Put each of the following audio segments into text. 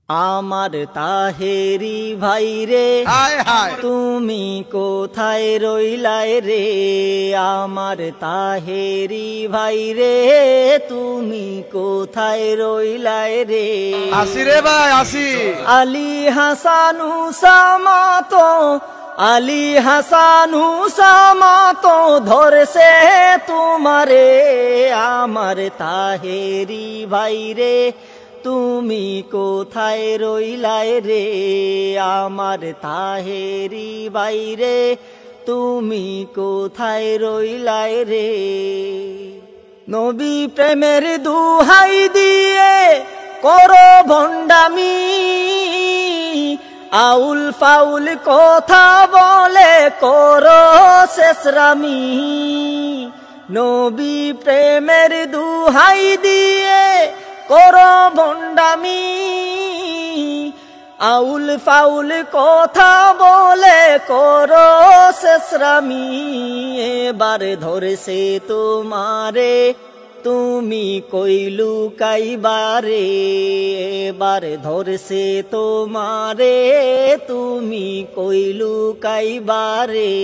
আমার তাহেরি ভাই রে তুমি কোথায় রইলাই রে, আমার তাহেরি ভাই রে তুমি কোথায় রইলাই রে। আসি রে ভাই আসি। আলী হাসান উসামা তো, আলী হাসান উসামা তো ধরছে তোমারে, আমার তাহেরি ভাই রে তুমি কোথায় রইলাই রে, আমার তাহেরি ভাই রে তুমি কোথায় রইলাই রে। নবী প্রেমের দুহাই দিয়ে করো ভণ্ডামি, আউল ফাউল কথা বলে করো শেষরামি। নবী প্রেমের দুহাই দিয়ে করো ভণ্ডামি, আউল ফাউল কথা বলে করো শেষরামি। এবার ধরেছে তোমারে তুমি কইলু কাইবারে, এবার ধরছে তোমারে তুমি কইলু কাইবারে।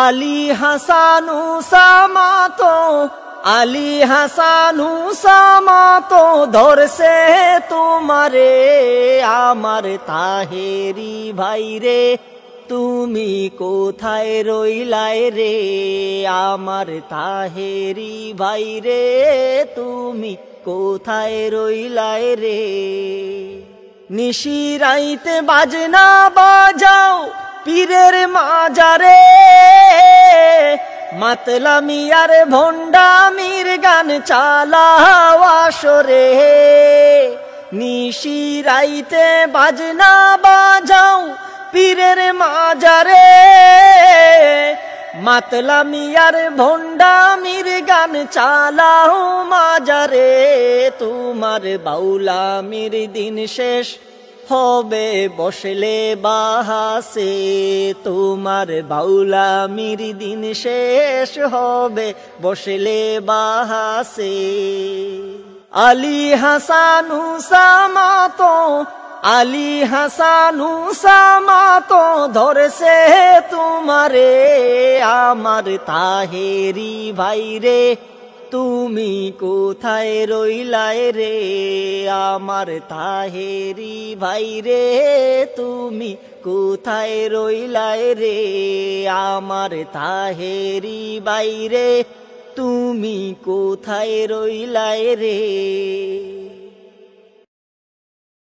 আলী হাসান উসামা তো, আলী হাসান উসামা তো ধরছে তোমারে, আমার তাহেরি ভাই রে তুমি কোথায় রইলাই রে, আমার তাহেরি ভাই রে তুমি কোথায় রইলাই রে। নিশিরাইতে বাজনা বাজাও পীরের মাজারে, মাতলামি আর ভণ্ডামির গান চালাও আসরে। নিশিরাইতে বাজনা বাজাও পীরের মাজারে, মাতলামি আর ভণ্ডামির গান চালাও মাজারে। তোমার বাউলামির দিন শেষ হবে বসলে বাহাসে, তোমার বাউলামির দিন শেষ হবে বসলে বাহাসে। আলী হাসান উসামা তো, আলী হাসান উসামা তো ধরছে তোমারে, আমার তাহেরি ভাই রে তুমি কোথায় রইলাই রে, আমার তাহেরি ভাই রে তুমি কোথায় রইলাই রে, আমার তাহেরি ভাই রে তুমি কোথায় রইলাই রে।